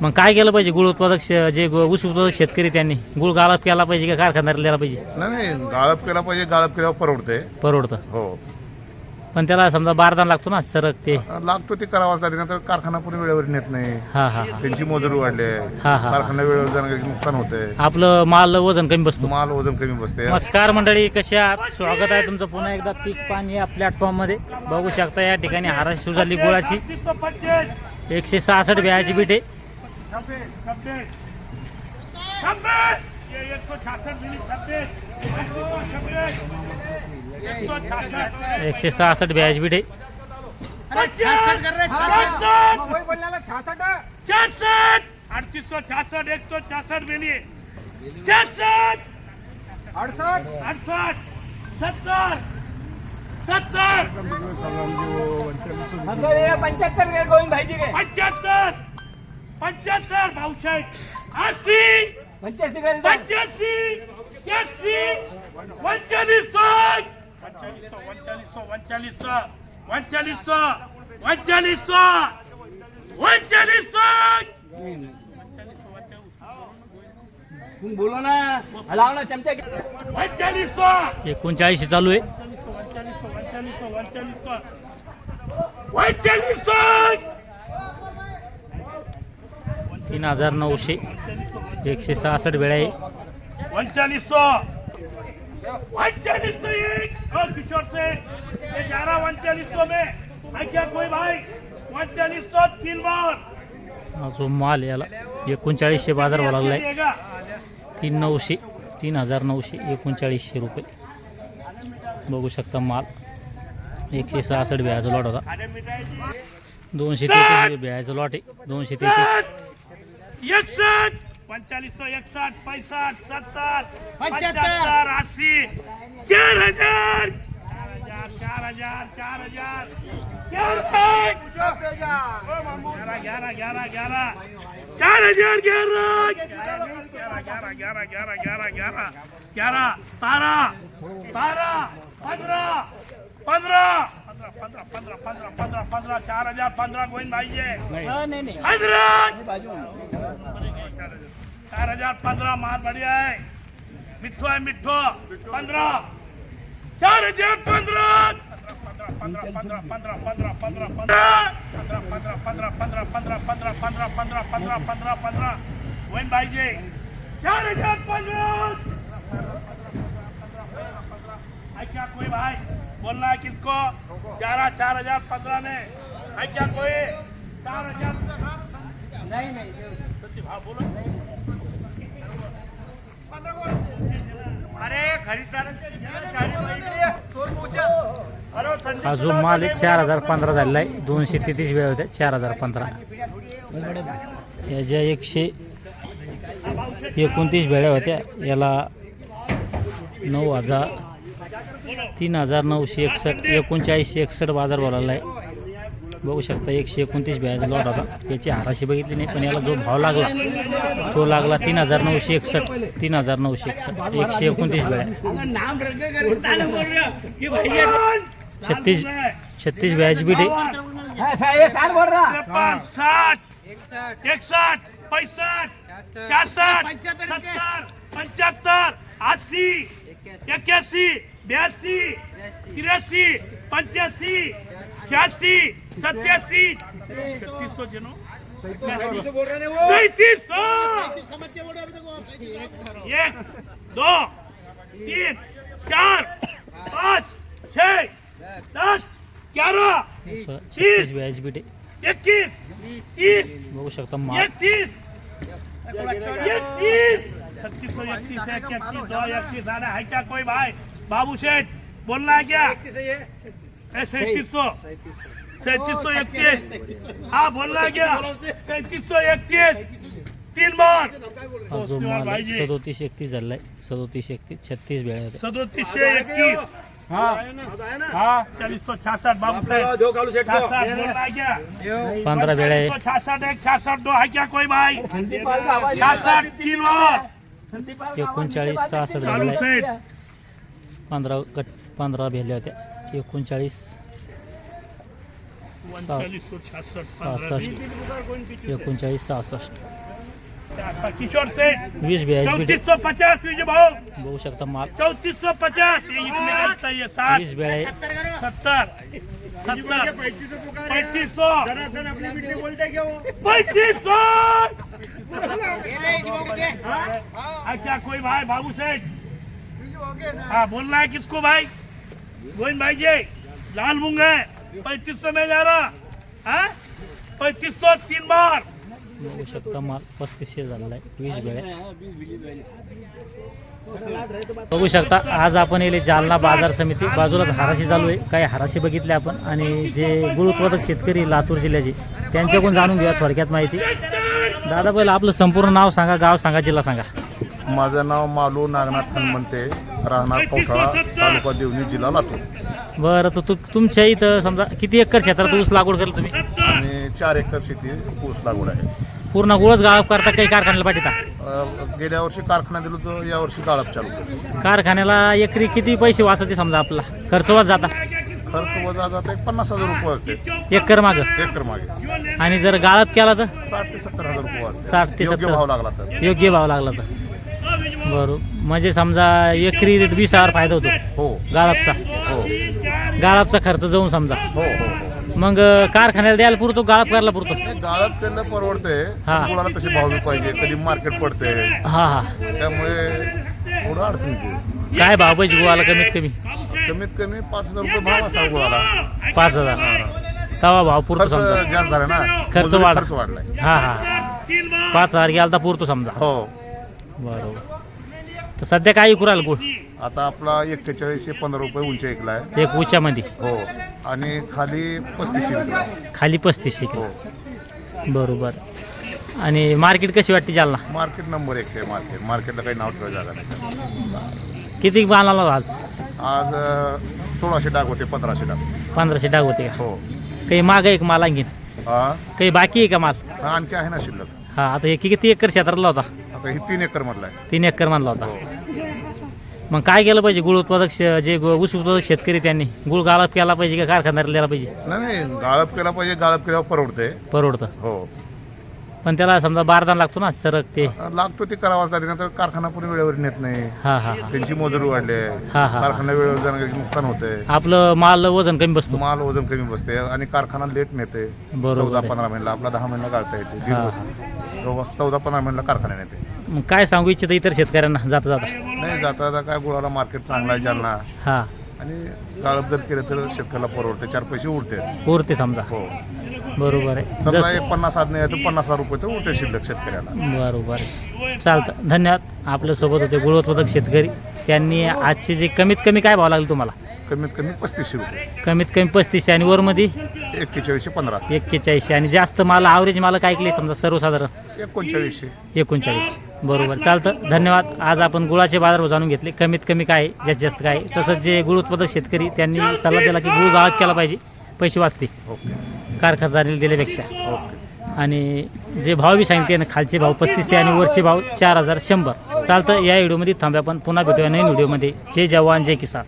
मग काय केलं पाहिजे गुळ उत्पादक जे ऊस उत्पादक शेतकरी त्यांनी गुळ गाळप केला पाहिजे का कारखान्याला द्यायला पाहिजे? नाही गाळप केला पाहिजे. गाळप केल्यावर परवडते. परवडतं. हो पण त्याला समजा बारदान लागतो ना सरक ते लागतो ते करावाच लागते. नंतर कारखाना पुणे वेळेवर नेत नाही. हा हा त्यांची मजुरी वाढली आहे. हा हा कारखाना वेळेवर जाणं नुकसान होते. आपलं माल वजन कमी बसतो. माल वजन कमी बसते. नमस्कार मंडळी, कसे आहात? स्वागत आहे तुमचं पुन्हा एकदा पीक पाणी या प्लॅटफॉर्म मध्ये. बघू शकता या ठिकाणी हाराशी सुरू झाली गुळाची 166 बियाची बीट आहे. 166 बियाची बीट आहे. 68 166 बेली 66 68 70 70 75 गोविंद भाईजी 75 75 भाऊसाहेब 80 85 85 बोलो ना, हलाव ना चमचा 39 चालू आहे. 3900 166 बेळा आहे. किशोर से 11 में क्या कोई भाई 3 बार हा जो माल याला 3900 बाजार भाव लागलाय. 3900 3900 रुपये बघू शकता. माल 166 बियाचा लॉट होता. 233 बियाचा लॉट आहे. 233 61 4561 65 70 75 80 4000 15 गोविंद भाई 4015 माल बढ़िया है. मिठो है मिठो 15 4015 गोविंद भाई जी 4015 क्या कोई भाई बोलना है किसको 4015 ने है क्या कोई 4000 नहीं भाव बोलो. अरे खरीदार हा जो माल आहे 4015 झालेला आहे. 233 वेळ होत्या 4015. या ज्या 129 बेळ्या होत्या याला 3961 3961 बाजार बोलायला आहे. बघू शकता 129 बेळ्याचा लॉट होता. याची हाराशी बघितली नाही पण याला जो भाव लागला तो लागला 3961 3961 129 बेळ्या 36 बेळ्याची बीट आहे. 75 80 81 82 83 85 86 87 3600 जनो 3700 1 2 3 4 5 6 10 11 36 बेळ्याची बीट आहे. 21 30 बघू शकता माल 31 3631 है क्या कोई भाई बाबू सेठ बोलना है क्या 3731 हाँ बोलना है क्या 3731 3 बार हा जो माल 3731 झालेला आहे. 3731 36 बेळ्या होत्या. 3731 हाँ हाँ 4066 बाबू सेठ 66 बोलना है क्या 15 बेळ्या आहे. 66 1 66 2 है क्या कोई भाई 66 3 बार 39 66 झालेला आहे. 15 भेल्या होत्या. 39 39 66 66 39 66 किशोर सेठ 20 बॅच 3450 तुझे भाऊ बघू शकता माल 3450 ये इतने करता है 60 20 बॅच 70 70 3500 क्या कोई भाई बाबू सेठ हाँ बोलना है किसको भाई गोविंद भाई जी लाल मूंग है 3500 में जा रहा हाँ 3500 3 बार बघू शकता माल 3500 झालेला आहे 20 बॅच बघू शकता आज आपण येले जालना बाजार समिती बाजूला हाराशी चालू आहे. काही हाराशी बघितले आपण आणि जे गुळ उत्पादक शेतकरी लातूर जिल्ह्याचे त्यांच्याकडून जाणून घेऊया थोडक्यात माहिती. दादा पहिलं आपलं संपूर्ण नाव सांगा, गाव सांगा, जिल्हा सांगा. माझं नाव मालू नागनाथ हनुमंते, राहणार कौठाळा, तालुका देवणी, जिल्हा लातूर. बरं तर तुमच्या इथं समजा किती एकर क्षेत्रात ऊस लागवड केलं तुम्ही? आणि 4 एकर शेती ऊस लागवड आहे. पूर्ण गुळच गाळप करता काही कारखान्याला पाठीता? गेल्या वर्षी कारखाना दिलो तर या वर्षी गाळप चालू केलं. कारखान्याला एकरी किती पैसे वाचते समजा आपला खर्च वाच जाता? खर्च वजा जाते 50,000 रुपये वाजते एकर मागं. एकर मागे. आणि जर गाळप केला तर 60,000 ते 70,000 रुपये वाजते. 60 ते योग्य 70 भाव लागला तर. योग्य भाव लागला तर बरोबर. म्हणजे समजा एकरी 20,000 फायदा होतो हो गाळपचा. हो गाळपचा खर्च जाऊन समजा हो हो मग कारखान्याला द्यायला पुरतो, गाळप करायला पुरतो? गाळप केलं परवडते. हा. गुळाला तसे भाव बी पाहिजे, कधी मार्केट पडते, हा हा. त्यामुळे थोडं अडचण येते. काय भाव पाहिजे गुळाला कमीत कमी? कमीत कमी 5,000 रुपये भाव असा गुळाला. 5,000 तवा भाव पुरतो खर्च समजा. जास्त झाला ना, खर्च मजुरी वाढ- खर्च वाढलाय. हा हा 5,000 गेला तर पुरतो समजा. हो बरोबर. तर सध्या काय विकू राहिला गुळ? आता आपला 41 15 रुपये उंची ऐकलाय. एक उच्यामध्ये हो आणि खाली 35 रुपये. खाली 35 हो बरोबर. आणि मार्केट कशी वाटते जालना? मार्केट नंबर 1 आहे. मार्केटला काही नाव ठेवायचं जागा नाही. किती बांधला आज? आज 1600 डाग होते, 1500 डाग. 1500 डाग होते का? हो काही माग आहे का माल आणखीन? हा काही बाकी आहे का माल? आणखी आहे ना शिल्लक. हा आता हे किती एकर क्षेत्रातला होता? आता ही 3 एकर मधला आहे. 3 एकर मानला होता. हो मग काय केलं पाहिजे गुळ उत्पादक जे ऊस उत्पादक शेतकरी त्यांनी गुळ गाळप केला पाहिजे का कारखान्याला द्यायला पाहिजे? नाही गाळप केला पाहिजे. गाळप केल्यावर परवडते. परवडतं. हो पण त्याला समजा बारदान लागतो ना चरक ते. लागतो ते करावाच लागते, नंतर कारखाना पण वेळेवर नेत नाही. हा हा हा. त्यांची मजुरी वाढली आहे. हा, हा. कारखाना वेळेवर जाण्याचं नुकसान होते. आपलं माल वजन कमी बसतो. माल वजन कमी बसते आणि कारखाना लेट नेते. बरोबर आहे. 14-15 महिन्याला, आपला 10 महिन्याला गाळता येते. हा. 14-15 महिन्याला कारखाना नेते. मग काय सांगू इच्छित इतर शेतकऱ्यांना जाता जाता? नाही जाता जाता काय गुळाला मार्केट चांगला आहे जालना. हा आणि गाळप जर केलं तर शेतकऱ्याला परवडते, 4 पैसे उरते. उरते समजा. हो बरोबर आहे. समजा जसं 50 साधने आहे तर 50,000 रुपये तर उरते शिल्लक शेतकऱ्याला. बरोबर आहे. चालतं. धन्यवाद. आपल्यासोबत होते गुळ उत्पादक शेतकरी. त्यांनी आजचे जे कमीत कमी काय भाव लागले तुम्हाला? कमीत कमी 3500 रुपये. कमीत कमी 35 आणि वरमध्ये 4115. 41 आणि जास्त माल ॲव्हरेज माल काय ऐकले समजा सर्वसाधारण 3900. 39. बरोबर. चालतं. धन्यवाद. आज आपण गुळाचे बाजार जाणून घेतले कमीत कमी काय आहे, जास्तीत जास्त काय आहे. तसंच जे गुळ उत्पादक शेतकरी त्यांनी सल्ला दिला की गुळ गाळप केला पाहिजे, पैसे वाचते ओके कारखानदारीला दिल्यापेक्षा. ओके. आणि जे भाव बी सांगितले ना, खालचे भाव 35 आणि वरचे भाव 4100. चालतं. या व्हिडिओमध्ये थांब्या. पण पुन्हा भेटूया नवीन व्हिडिओमध्ये. जय जवान जय किसान.